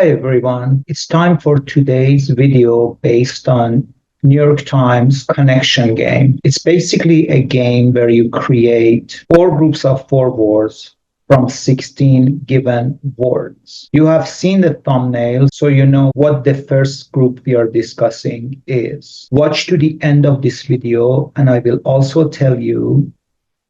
Hi everyone, it's time for today's video based on New York Times connection game. It's basically a game where you create four groups of four words from 16 given words. You have seen the thumbnail, so you know what the first group we are discussing is. Watch to the end of this video and I will also tell you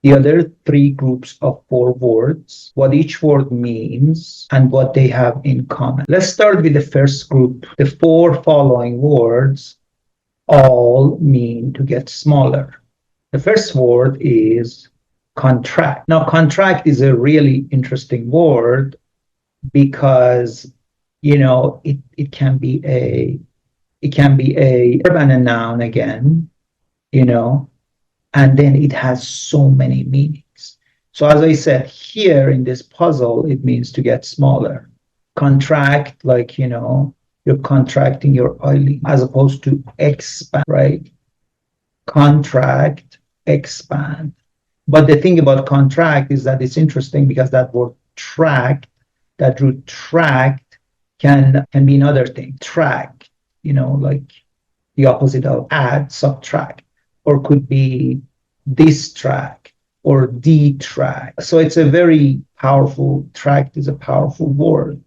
the other three groups of four words, what each word means, and what they have in common. Let's start with the first group. The four following words all mean to get smaller. The first word is contract. Now, contract is a really interesting word because, it can be a verb and a noun again, and then it has so many meanings. So as I said, here in this puzzle, it means to get smaller. Contract, like, you're contracting your eyelid, as opposed to expand, right? Contract, expand. But the thing about contract is that it's interesting because that word tract, that root tract can be another thing. Track, like the opposite of add, subtract, or could be distract or detract. So it's a very powerful, tract is a powerful word.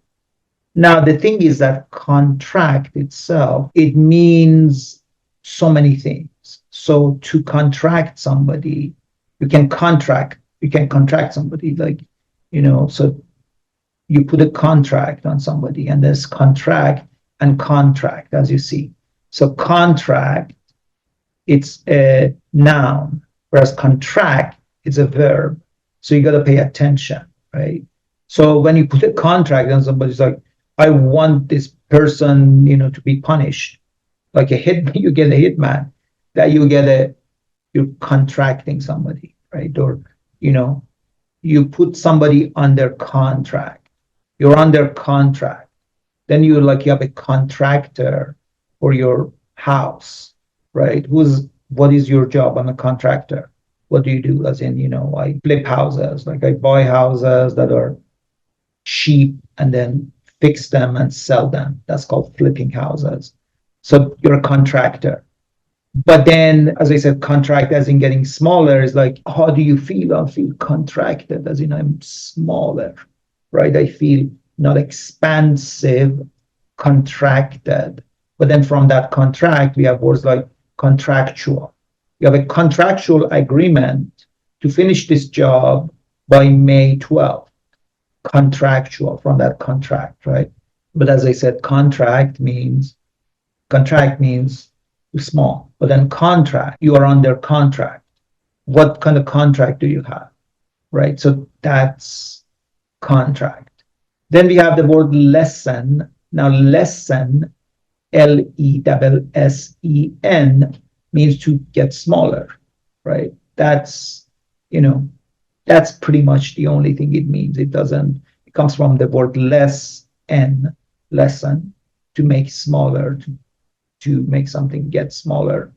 Now, the thing is that contract itself, it means so many things. So to contract somebody, you can contract somebody, like, so you put a contract on somebody, and there's contract and contract, as you see. So contract, it's a noun, whereas contract is a verb. So you got to pay attention, right? So when you put a contract on somebody's like, I want this person, to be punished, like a hit, you get a hitman, that you're contracting somebody, right? Or, you put somebody under contract. You're under contract. Then you have a contractor for your house, right? What is your job? I'm a contractor. What do you do? As in, I flip houses, like I buy houses that are cheap and then fix them and sell them. That's called flipping houses. So you're a contractor. But then, as I said, contract as in getting smaller is like, how do you feel? I feel contracted, as in I'm smaller, right? I feel not expansive, contracted. But then from that contract, we have words like contractual. You have a contractual agreement to finish this job by May 12th. Contractual, from that contract, right? But as I said, contract means too small. But then contract, you are under contract. What kind of contract do you have, right? So that's contract. Then we have the word lesson. Now, lesson, Lessен, means to get smaller, right? That's pretty much the only thing it means. It comes from the word lesson, to make smaller, to make something get smaller.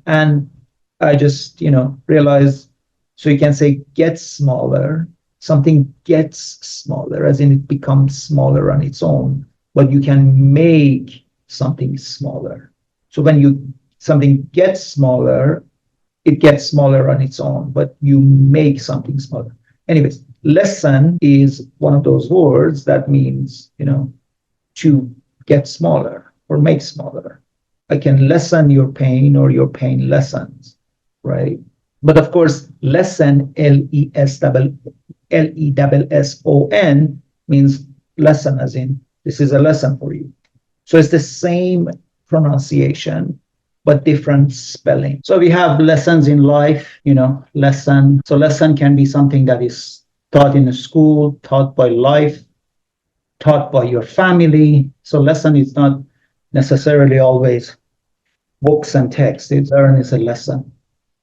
And I just, realized, so you can say get smaller, something gets smaller, as in it becomes smaller on its own, but you can make something smaller. So when something gets smaller, it gets smaller on its own, but you make something smaller. Anyways, lesson is one of those words that means, to get smaller or make smaller. I can lessen your pain, or your pain lessens, right? But of course, lesson, Lessson, means lesson, as in this is a lesson for you. So it's the same pronunciation, but different spelling. So we have lessons in life, lesson. So lesson can be something that is taught in a school, taught by life, taught by your family. So lesson is not necessarily always books and text. It's learn is a lesson.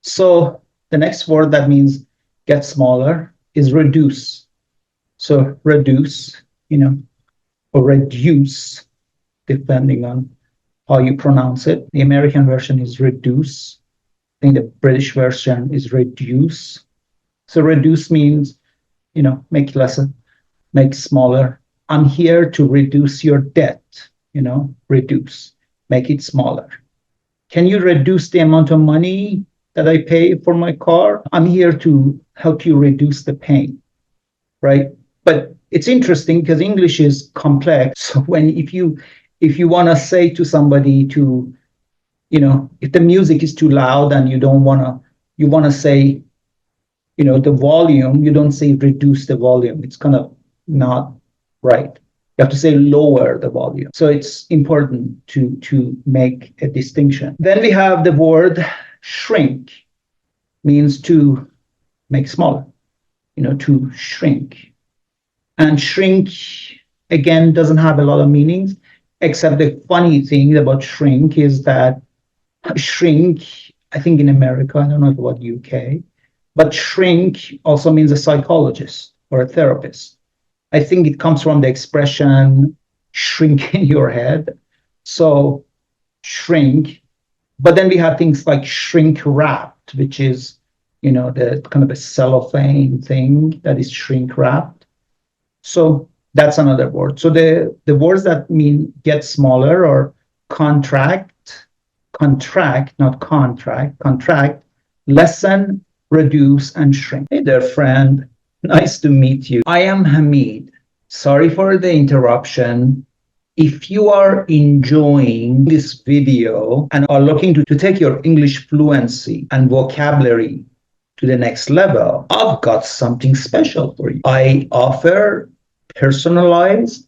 So the next word that means get smaller is reduce. So reduce, or reduce, depending on how you pronounce it. The American version is reduce. I think the British version is reduce. So reduce means, make lesser, make smaller, I'm here to reduce your debt, reduce, make it smaller. Can you reduce the amount of money that I pay for my car? I'm here to help you reduce the pain, right? But it's interesting because English is complex. So if you want to say to somebody to, if the music is too loud and you want to say, the volume, you don't say reduce the volume. It's kind of not right. You have to say lower the volume. So it's important to make a distinction. Then we have the word shrink, means to make smaller, to shrink. And shrink, again, doesn't have a lot of meanings, except the funny thing about shrink is that shrink, I think in America, I don't know about UK, but shrink also means a psychologist or a therapist. I think it comes from the expression shrink in your head. So shrink. But then we have things like shrink wrapped, which is, the kind of a cellophane thing that is shrink wrapped. So that's another word. So the words that mean get smaller or contract, not contract, lessen, reduce, and shrink. Hey there, friend. Nice to meet you. I am Hamid. Sorry for the interruption. If you are enjoying this video and are looking to take your English fluency and vocabulary to the next level, I've got something special for you. I offer personalized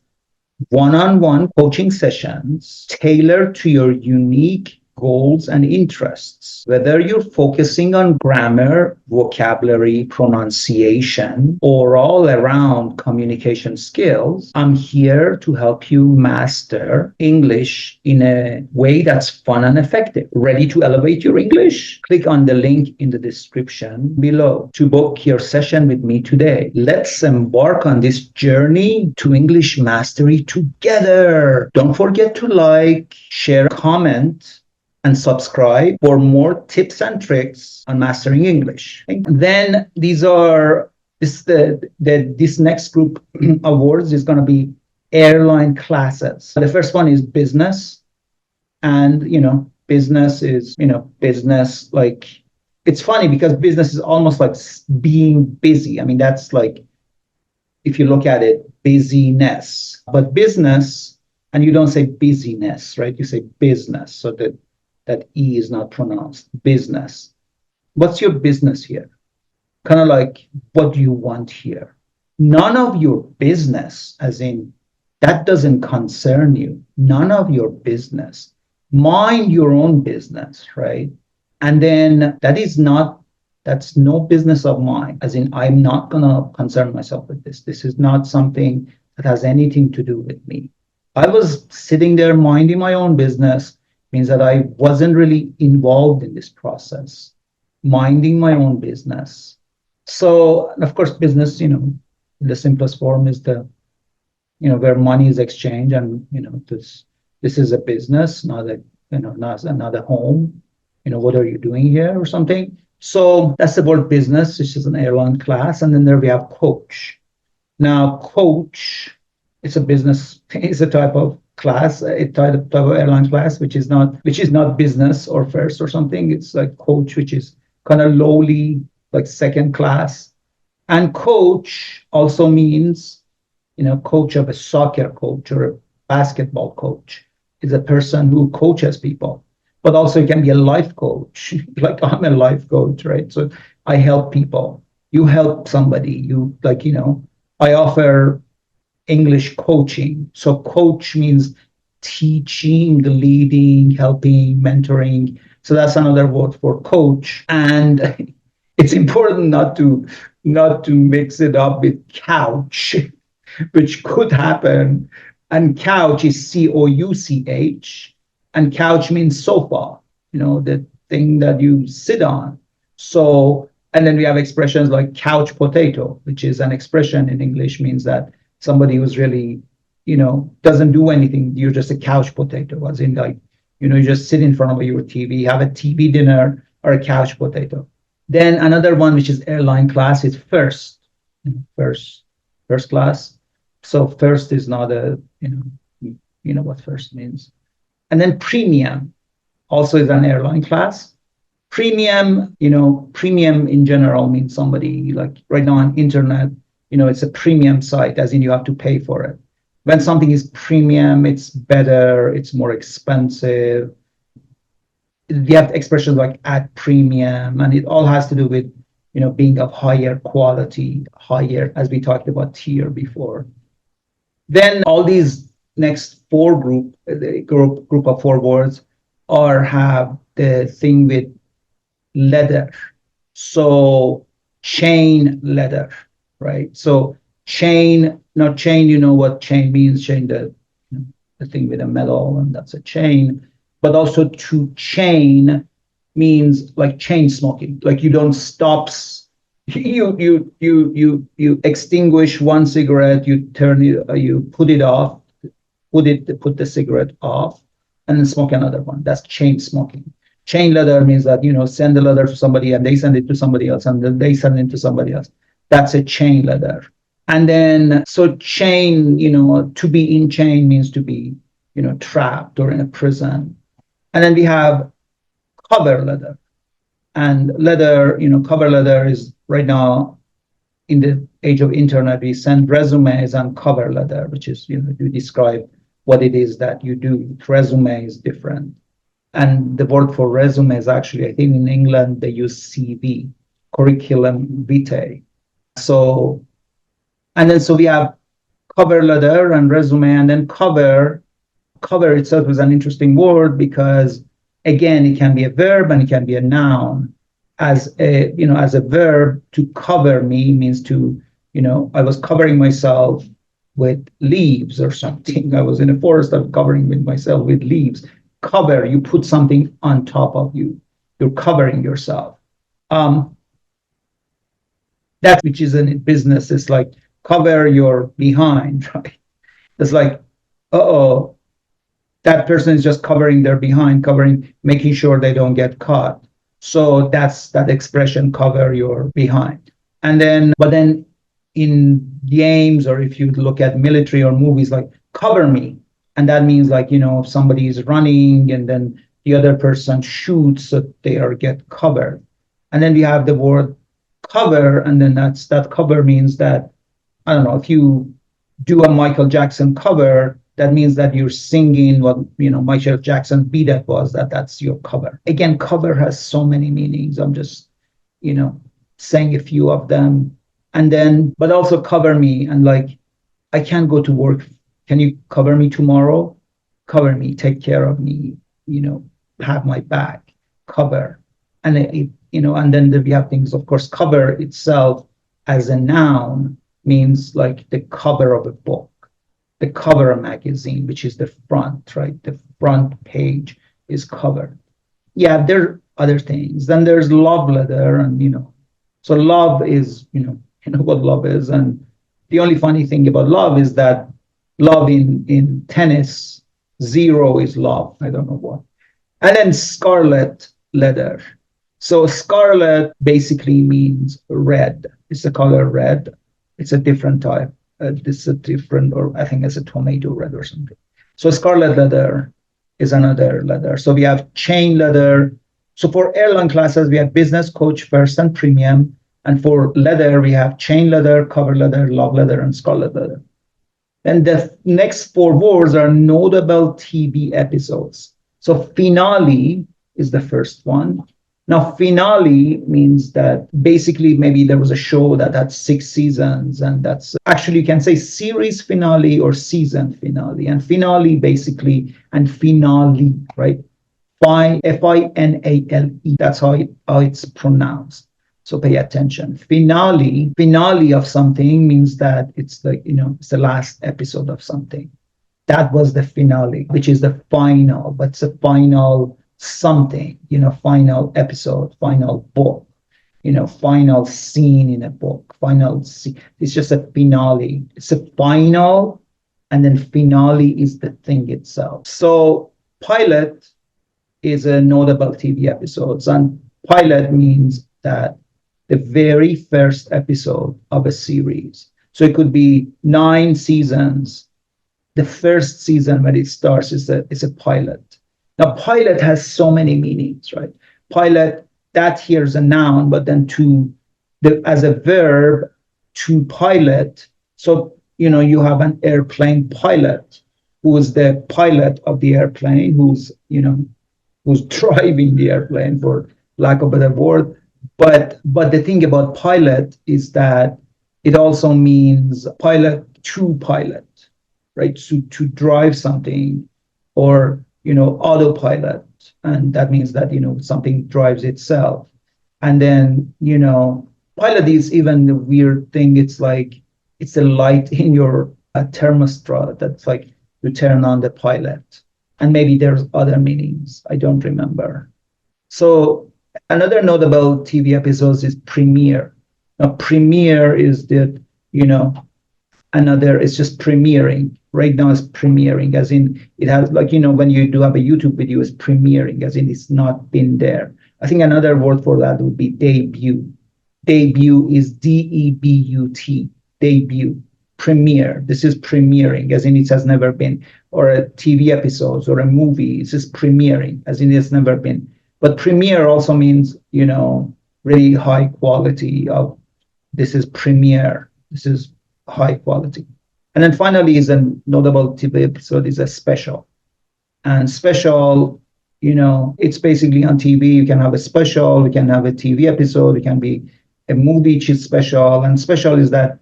one-on-one coaching sessions tailored to your unique goals and interests. Whether you're focusing on grammar, vocabulary, pronunciation, or all around communication skills, I'm here to help you master English in a way that's fun and effective. Ready to elevate your English? Click on the link in the description below to book your session with me today. Let's embark on this journey to English mastery together. Don't forget to like, share, comment, and subscribe for more tips and tricks on mastering English. Then this next group of words is going to be airline classes. The first one is business, and business is business, like, it's funny because business is almost like being busy. I mean, that's like, if you look at it, busyness, but business, and you don't say busyness, right? You say business, so that E is not pronounced. Business. What's your business here? Kind of like, what do you want here? None of your business, as in, that doesn't concern you. None of your business. Mind your own business, right? And then that's no business of mine, as in, I'm not going to concern myself with this. This is not something that has anything to do with me. I was sitting there minding my own business, means that I wasn't really involved in this process, minding my own business. So, of course, business, the simplest form is where money is exchanged, and this is a business, not a home. What are you doing here or something? So that's the word business, which is an airline class, and then there we have coach. Now, coach, it's a business, it's a type of class, a type of airline class, which is not business or first or something. It's like coach, which is kind of lowly, like second class. And coach also means, coach of a soccer coach or a basketball coach is a person who coaches people, but also you can be a life coach. Like, I'm a life coach, right? So I help people. You help somebody. I offer English coaching. So coach means teaching, leading, helping, mentoring. So that's another word for coach. And it's important not to mix it up with couch, which could happen. And couch is COUCH, and couch means sofa, the thing that you sit on. So, and then we have expressions like couch potato, which is an expression in English, means that somebody who's really, doesn't do anything. You're just a couch potato, as in, like, you just sit in front of your TV, have a TV dinner, or a couch potato. Then another one, which is airline class, is first class. So first is not a, you know what first means. And then premium also is an airline class. Premium, premium in general means somebody like right now on internet, it's a premium site, as in you have to pay for it. When something is premium, it's better, it's more expensive. We have expressions like at premium, and it all has to do with, being of higher quality, higher, as we talked about tier before. Then all these next four the group of four words are have the thing with leather. So chain leather, right? So chain, not chain, you know what chain means, chain the thing with a metal, and that's a chain. But also to chain means like chain smoking, like you don't stop. You extinguish one cigarette, you turn it, you put it off, put the cigarette off, and then smoke another one. That's chain smoking. Chain leather means that, send the leather to somebody and they send it to somebody else and then they send it to somebody else. That's a chain leather. And then, so chain, to be in chain means to be, trapped or in a prison. And then we have cover leather. And leather, cover leather is right now in the age of internet, we send resumes on cover letter, which is, you describe what it is that you do. Resume is different. And the word for resume is actually, I think in England, they use CV, curriculum vitae. So, and then so we have cover letter and resume, and then cover. Cover itself is an interesting word because, again, it can be a verb and it can be a noun. As a verb, to cover me means to, I was covering myself with leaves or something. I was in a forest, I was covering myself with leaves. Cover, you put something on top of you. You're covering yourself. That which is in business is like cover your behind, right? It's like, that person is just covering their behind, making sure they don't get caught. So that's that expression, cover your behind. But then in games, or if you look at military or movies, like cover me. And that means like, if somebody is running and then the other person shoots, so they get covered. And then we have the word cover, and then that cover means that, I don't know, if you do a Michael Jackson cover, that means that you're singing what, Michael Jackson beat up was, that's your cover. Again, cover has so many meanings. I'm just, saying a few of them. And then, but also cover me, and like, I can't go to work. Can you cover me tomorrow? Cover me, take care of me, have my back, cover. And and then we have things, of course, cover itself as a noun means like the cover of a book, the cover of a magazine, which is the front, right? The front page is covered. Yeah, there are other things. Then there's love letter, and so love is, what love is. And the only funny thing about love is that love in tennis, zero is love. I don't know what. And then scarlet letter. So scarlet basically means red. It's the color red. It's a different type. This is a different, or I think it's a tomato red or something. So scarlet leather is another leather. So we have chain leather. So for airline classes, we have business, coach, first, and premium. And for leather, we have chain leather, cover leather, love leather, and scarlet leather. And the next four words are notable TV episodes. So finale is the first one. Now, finale means that basically maybe there was a show that had 6 seasons, and that's actually, you can say series finale or season finale. And finale basically, and finale, right? Finale, that's how it's pronounced. So pay attention. Finale of something means that it's it's the last episode of something. That was the finale, which is the final, but it's a final something, final episode, final book, final scene in a book, final scene. It's just a finale. It's a final, and then finale is the thing itself. So pilot is a notable TV episodes, and pilot means that the very first episode of a series. So it could be 9 seasons. The first season when it starts is a pilot. Now, pilot has so many meanings, right? Pilot, that here is a noun, but then as a verb, to pilot. So, you have an airplane pilot who is the pilot of the airplane, who's driving the airplane, for lack of a better word. But the thing about pilot is that it also means pilot to pilot, right? To drive something, or autopilot, and that means that something drives itself. And then pilot is even the weird thing. It's like it's a light in your thermostat that's like you turn on the pilot, and maybe there's other meanings I don't remember. So another notable TV episodes is premiere. Now, premiere is that another, it's just premiering. Right now it's premiering, as in it has, like, when you do have a YouTube video, it's premiering, as in it's not been there. I think another word for that would be debut. Debut is debut, debut. Premiere, this is premiering, as in it has never been. Or a TV episode or a movie, it's just premiering, as in it's never been. But premiere also means, really high quality of, this is premiere, this is high quality. And then finally is a notable TV episode is a special. And special, it's basically on TV. You can have a special, you can have a TV episode, it can be a movie which is special. And special is that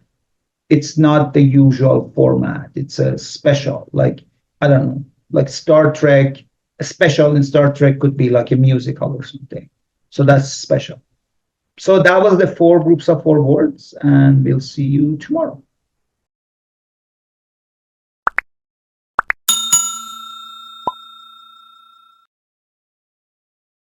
it's not the usual format. It's a special, like, I don't know, like Star Trek. A special in Star Trek could be like a musical or something. So that's special. So that was the 4 groups of 4 words, and we'll see you tomorrow.